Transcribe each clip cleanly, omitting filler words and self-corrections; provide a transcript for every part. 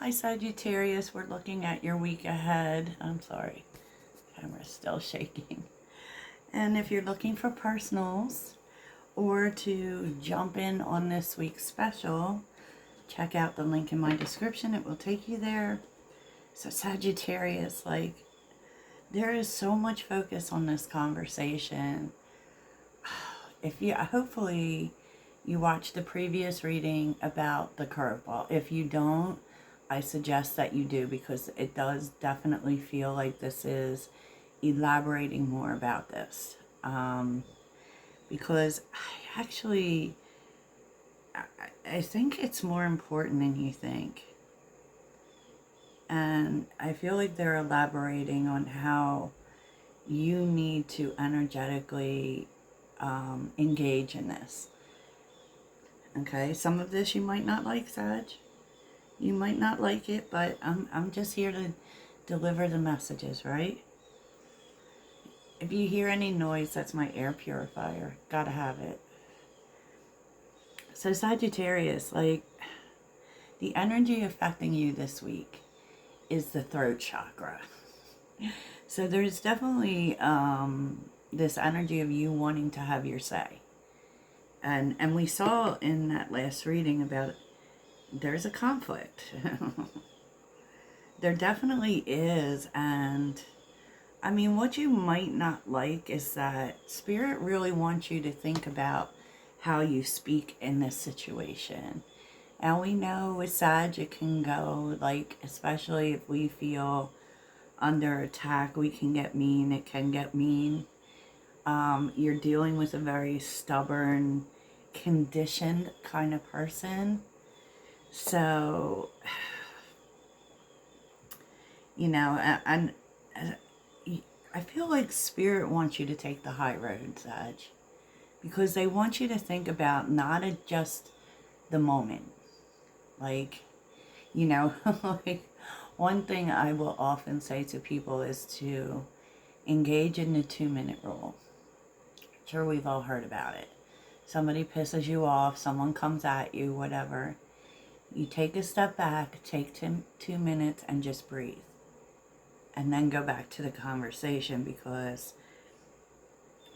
Hi Sagittarius, we're looking at your week ahead. I'm sorry, camera's still shaking. And if you're looking for personals or to jump in on this week's special, check out the link in my description. It will take you there. So Sagittarius, there is so much focus on this conversation. If you, hopefully you watched the previous reading about the curveball. If you don't, I suggest that you do, because it does definitely feel like this is elaborating more about this. Because I think it's more important than you think. And I feel like they're elaborating on how you need to energetically engage in this. Okay, some of this you might not like, Sag. You might not like it, but I'm just here to deliver the messages, right? If you hear any noise, that's my air purifier. Gotta have it. So Sagittarius, the energy affecting you this week is the throat chakra. So there's definitely this energy of you wanting to have your say. And we saw in that last reading about there's a conflict. There definitely is. And I mean, what you might not like is that Spirit really wants you to think about how you speak in this situation. And we know with Sag it can go, especially if we feel under attack, we can get mean. It can get mean. You're dealing with a very stubborn, conditioned kind of person. So, and I feel like Spirit wants you to take the high road, Sag, because they want you to think about not just the moment. Like one thing I will often say to people is to engage in the 2-minute rule. Sure, we've all heard about it. Somebody pisses you off, someone comes at you, whatever. You take a step back, take 2 minutes and just breathe. And then go back to the conversation, because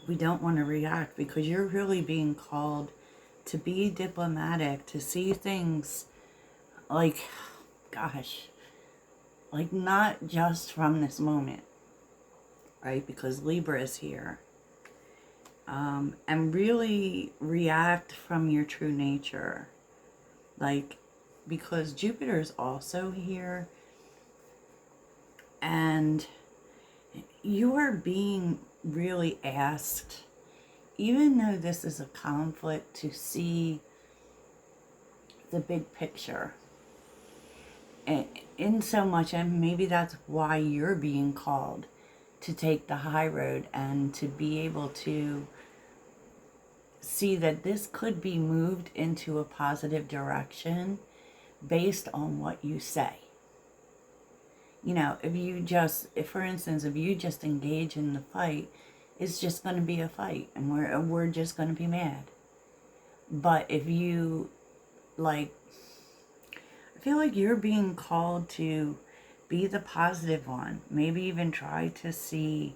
we don't want to react, because you're really being called to be diplomatic, to see things not just from this moment, right? Because Libra is here. And really react from your true nature. Because Jupiter is also here, and you are being really asked, even though this is a conflict, to see the big picture. And in so much, and maybe that's why you're being called to take the high road and to be able to see that this could be moved into a positive direction based on what you say. If for instance, if you just engage in the fight, it's just going to be a fight, and we're just going to be mad. But if you, I feel like you're being called to be the positive one. Maybe even try to see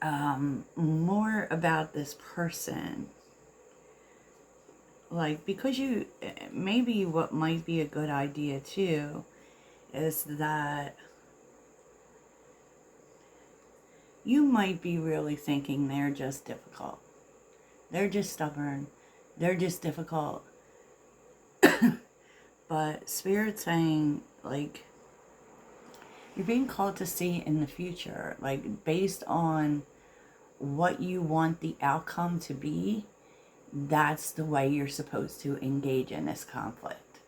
more about this person. Because maybe what might be a good idea too is that you might be really thinking they're just difficult. They're just stubborn. They're just difficult. But Spirit's saying, you're being called to see in the future, based on what you want the outcome to be, that's the way you're supposed to engage in this conflict.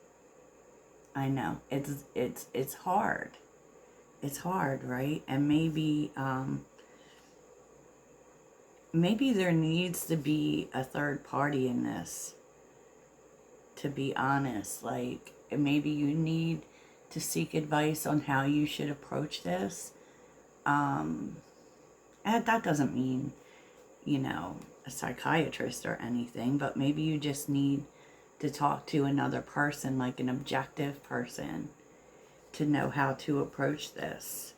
I know, it's hard. It's hard, right? And maybe there needs to be a third party in this, to be honest. Maybe you need to seek advice on how you should approach this. And that doesn't mean, a psychiatrist or anything, but maybe you just need to talk to another person, like an objective person, to know how to approach this.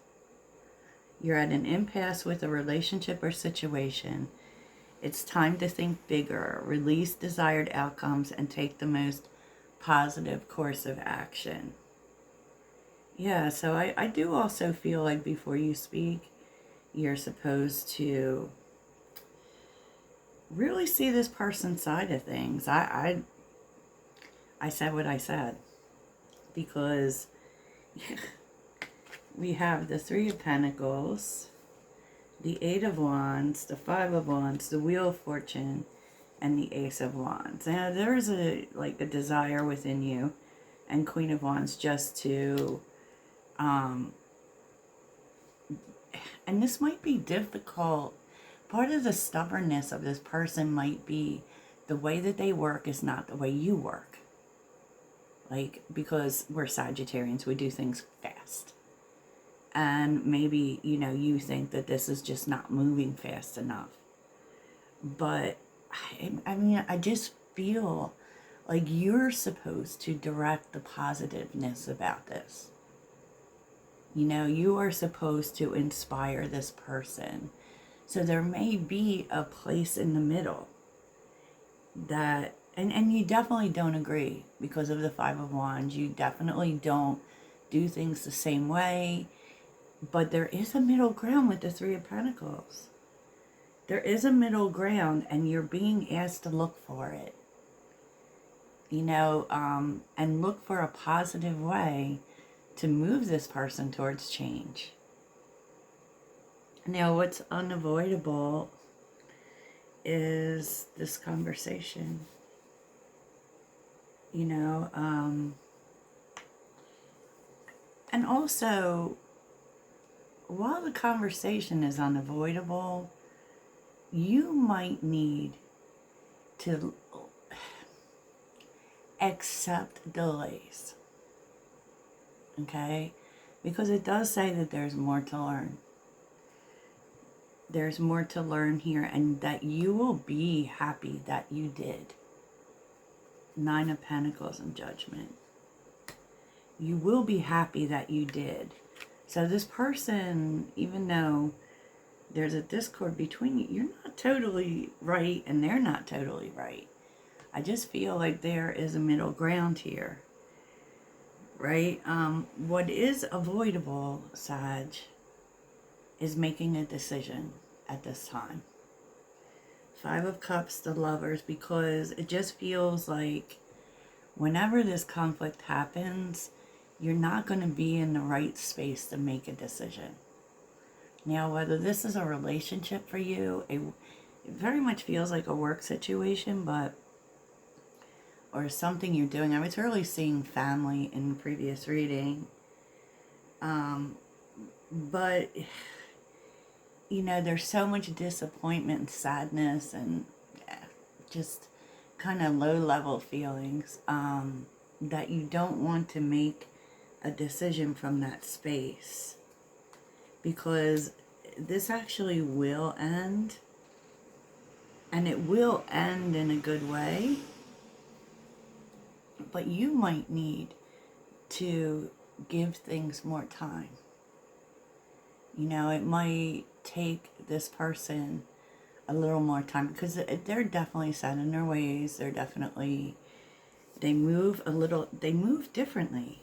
You're at an impasse with a relationship or situation. It's time to think bigger, release desired outcomes, and take the most positive course of action. Yeah, so I do also feel like before you speak, you're supposed to really see this person's side of things. I said what I said, because we have the Three of Pentacles, the Eight of Wands, the Five of Wands, the Wheel of Fortune, and the Ace of Wands. Now, there's a desire within you, and Queen of Wands, just to, and this might be difficult. Part of the stubbornness of this person might be the way that they work is not the way you work. Like, because we're Sagittarians, we do things fast. And maybe, you know, you think that this is just not moving fast enough. But, I mean, I just feel like you're supposed to direct the positiveness about this. You know, you are supposed to inspire this person. So there may be a place in the middle that, and you definitely don't agree because of the Five of Wands. You definitely don't do things the same way. But there is a middle ground with the Three of Pentacles. There is a middle ground, and you're being asked to look for it. You know, and look for a positive way to move this person towards change. Now, what's unavoidable is this conversation. You know, and also, while the conversation is unavoidable, you might need to accept delays. Okay? Because it does say that there's more to learn. There's more to learn here, and that you will be happy that you did. Nine of Pentacles and Judgment. You will be happy that you did. So this person, even though there's a discord between you, you're not totally right and they're not totally right. I just feel like there is a middle ground here. Right? What is avoidable, Sag, is making a decision at this time. Five of Cups, the Lovers, because it just feels like whenever this conflict happens, you're not going to be in the right space to make a decision. Now, whether this is a relationship for you, it very much feels like a work situation, but, or something you're doing. I was really seeing family in the previous reading. But, you know, there's so much disappointment and sadness and just kind of low-level feelings that you don't want to make a decision from that space, because this actually will end, and it will end in a good way, but you might need to give things more time. You know, it might take this person a little more time, because they're definitely set in their ways. They're definitely, they move differently,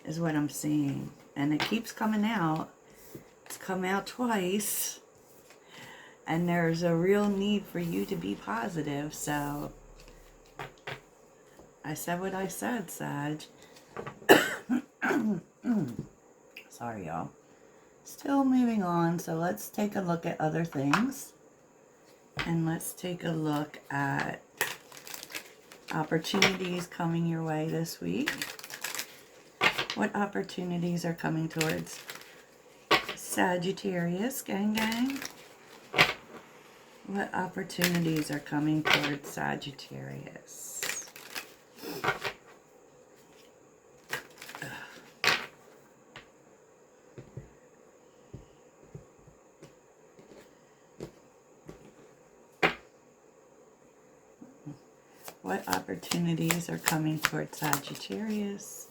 is what I'm seeing. And it keeps coming out. It's come out twice. And there's a real need for you to be positive. So, I said what I said, Sag. Sorry, y'all. Still moving on. So let's take a look at other things. And let's take a look at opportunities coming your way this week. What opportunities are coming towards Sagittarius, gang? What opportunities are coming towards Sagittarius? What opportunities are coming towards Sagittarius?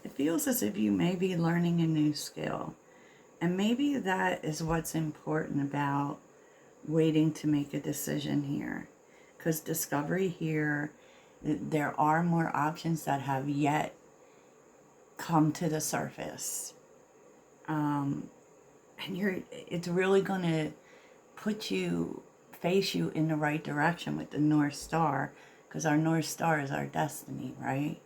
It feels as if you may be learning a new skill. And maybe that is what's important about waiting to make a decision here. Because discovery here, there are more options that have yet come to the surface. And it's really going to face you in the right direction with the North Star. Because our North Star is our destiny, right?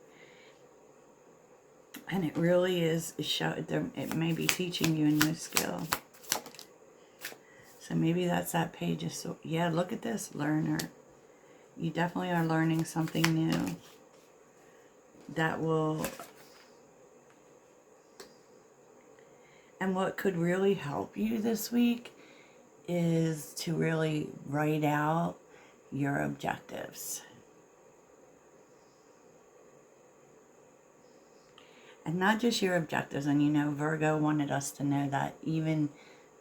And it really is, it may be teaching you a new skill. So maybe that's that page. Yeah, look at this, learner. You definitely are learning something new that will, and what could really help you this week is to really write out your objectives. And not just your objectives. And you know, Virgo wanted us to know that even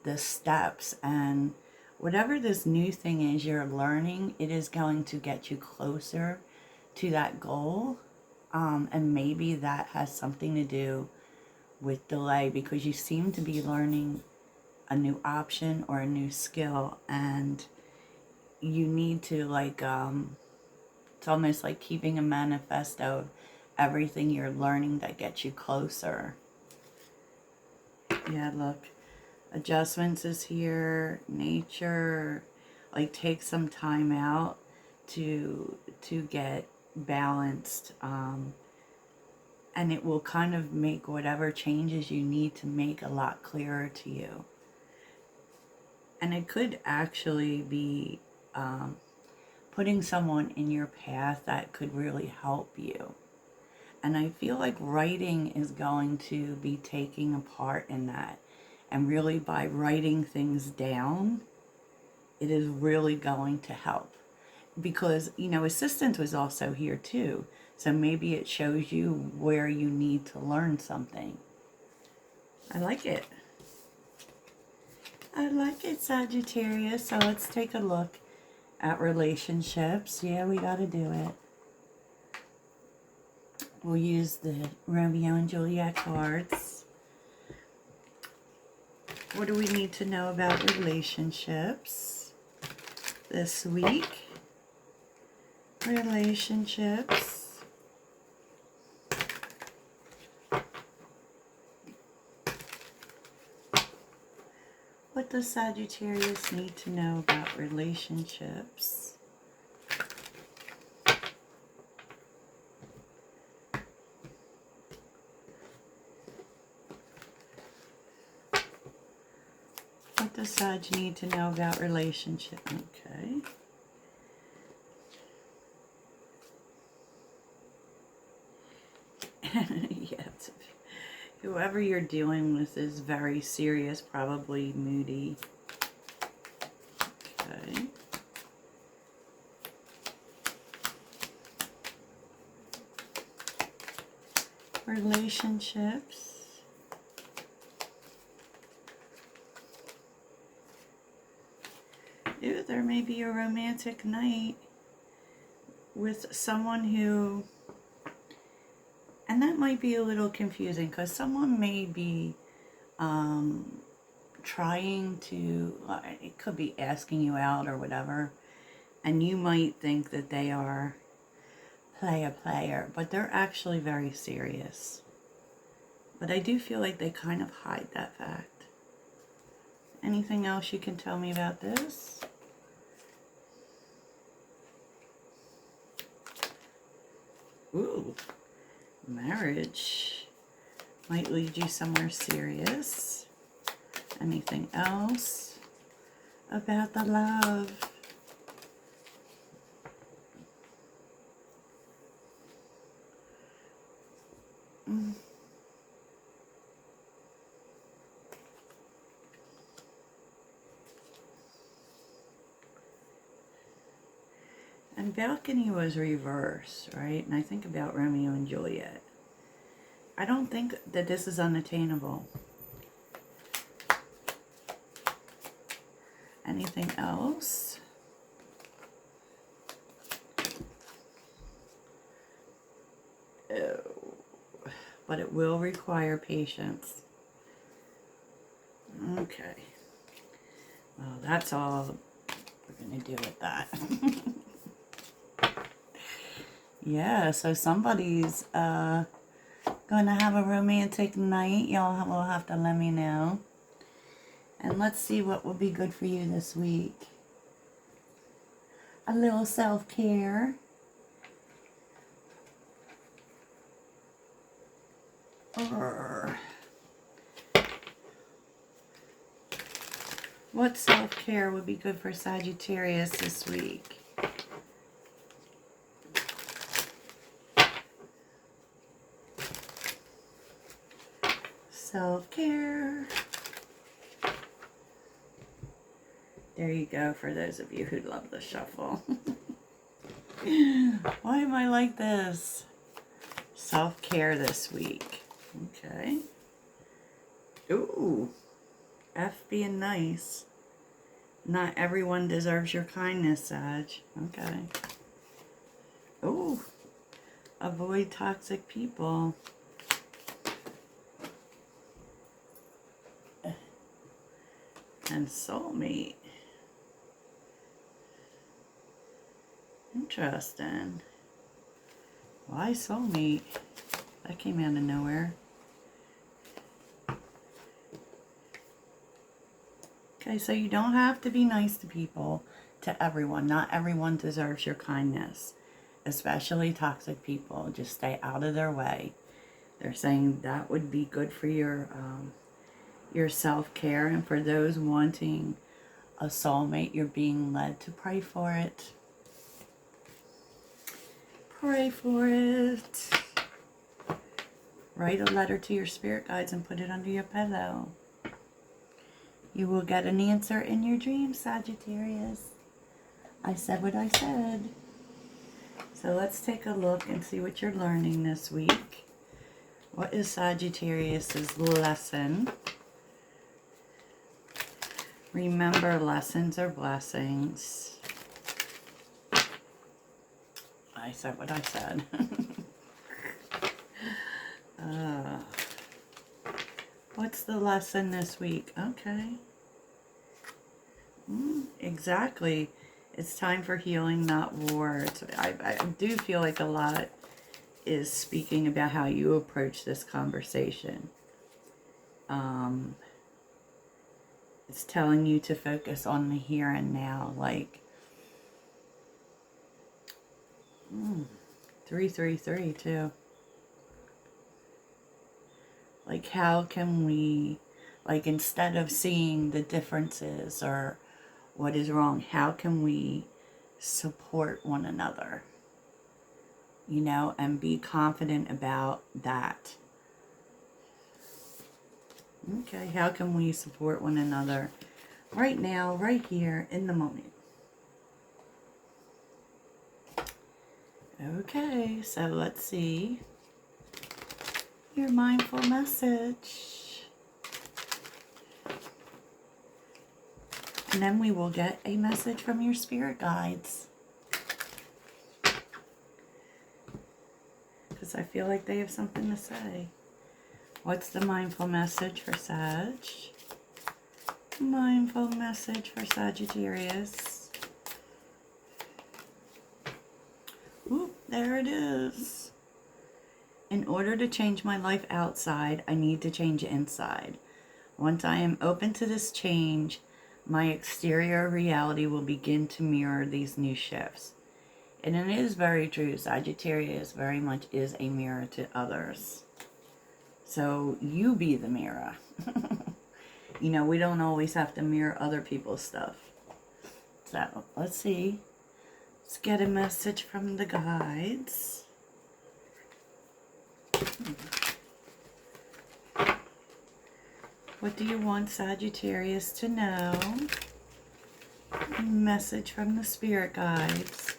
the steps and whatever this new thing is you're learning, it is going to get you closer to that goal. And maybe that has something to do with delay, because you seem to be learning a new option or a new skill, and you need to, like, it's almost like keeping a manifesto of everything you're learning that gets you closer. Yeah, look. Adjustments is here. Nature. Like, take some time out to get balanced. And it will kind of make whatever changes you need to make a lot clearer to you. And it could actually be putting someone in your path that could really help you. And I feel like writing is going to be taking a part in that. And really, by writing things down, it is really going to help. Because, you know, assistance was also here too. So maybe it shows you where you need to learn something. I like it. I like it, Sagittarius. So let's take a look at relationships. Yeah, we got to do it. We'll use the Romeo and Juliet cards. What do we need to know about relationships this week? Relationships. What does Sagittarius need to know about relationships? What does Sag need to know about relationship? Okay. Yes. Whoever you're dealing with is very serious, probably moody. Okay. Relationships. Ew, there may be a romantic night with someone who, and that might be a little confusing because someone may be trying to, it could be asking you out or whatever, and you might think that they are player, but they're actually very serious. But I do feel like they kind of hide that fact. Anything else you can tell me about this? Ooh, marriage might lead you somewhere serious. Anything else about the love? And balcony was reversed, right? And I think about Romeo and Juliet. I don't think that this is unattainable. Anything else? Oh, but it will require patience. Okay. Well, that's all we're going to do with that. Yeah, so somebody's going to have a romantic night. Y'all will have to let me know. And let's see what will be good for you this week. A little self-care. What self-care would be good for Sagittarius this week? Self-care. There you go, for those of you who love the shuffle. Why am I like this? Self-care this week. Okay. Ooh. F being nice. Not everyone deserves your kindness, Sag. Okay. Ooh. Avoid toxic people. And soulmate. Interesting. Why soulmate? That came out of nowhere. Okay, so you don't have to be nice to people, to everyone. Not everyone deserves your kindness, especially toxic people. Just stay out of their way. They're saying that would be good for your self-care, and for those wanting a soulmate, you're being led to pray for it. Pray for it. Write a letter to your spirit guides and put it under your pillow. You will get an answer in your dreams, Sagittarius. I said what I said. So let's take a look and see what you're learning this week. What is Sagittarius's lesson? Remember, lessons are blessings. I said what I said. What's the lesson this week? Okay. Exactly. It's time for healing, not war. I do feel like a lot is speaking about how you approach this conversation. It's telling you to focus on the here and now. Like, 333 too. Like, how can we, like, instead of seeing the differences or what is wrong, how can we support one another, you know, and be confident about that? Okay, how can we support one another right now, right here, in the moment? Okay, so let's see your mindful message. And then we will get a message from your spirit guides, because I feel like they have something to say. What's the mindful message for Sag? Mindful message for Sagittarius. Oop, there it is. In order to change my life outside, I need to change inside. Once I am open to this change, my exterior reality will begin to mirror these new shifts. And it is very true. Sagittarius very much is a mirror to others. So you be the mirror. You know, we don't always have to mirror other people's stuff. So let's see. Let's get a message from the guides. What do you want Sagittarius to know? A message from the spirit guides.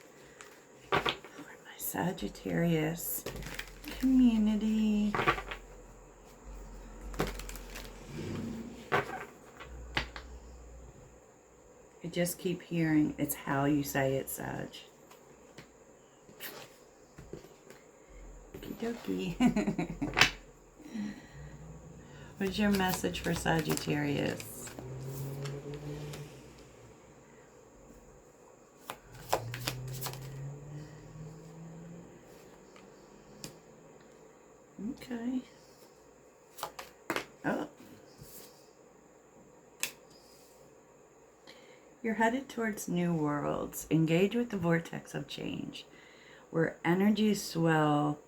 Sagittarius community. I just keep hearing it's how you say it, Sag. Okie dokie. What's your message for Sagittarius? Okay. Oh. You're headed towards new worlds. Engage with the vortex of change, where energies swirl,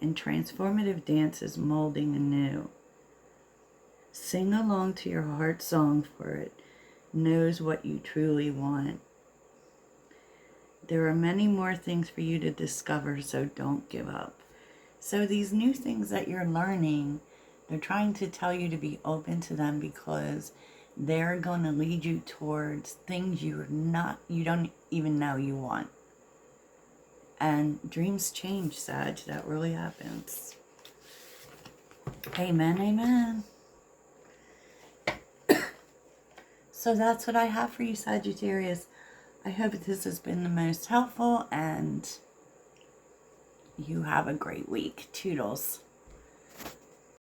and transformative dances molding anew. Sing along to your heart song, for it knows what you truly want. There are many more things for you to discover, so don't give up. So these new things that you're learning, they're trying to tell you to be open to them, because they're going to lead you towards things you don't even know you want. And dreams change, Sag. That really happens. Amen, amen. So that's what I have for you, Sagittarius. I hope this has been the most helpful, and you have a great week. Toodles.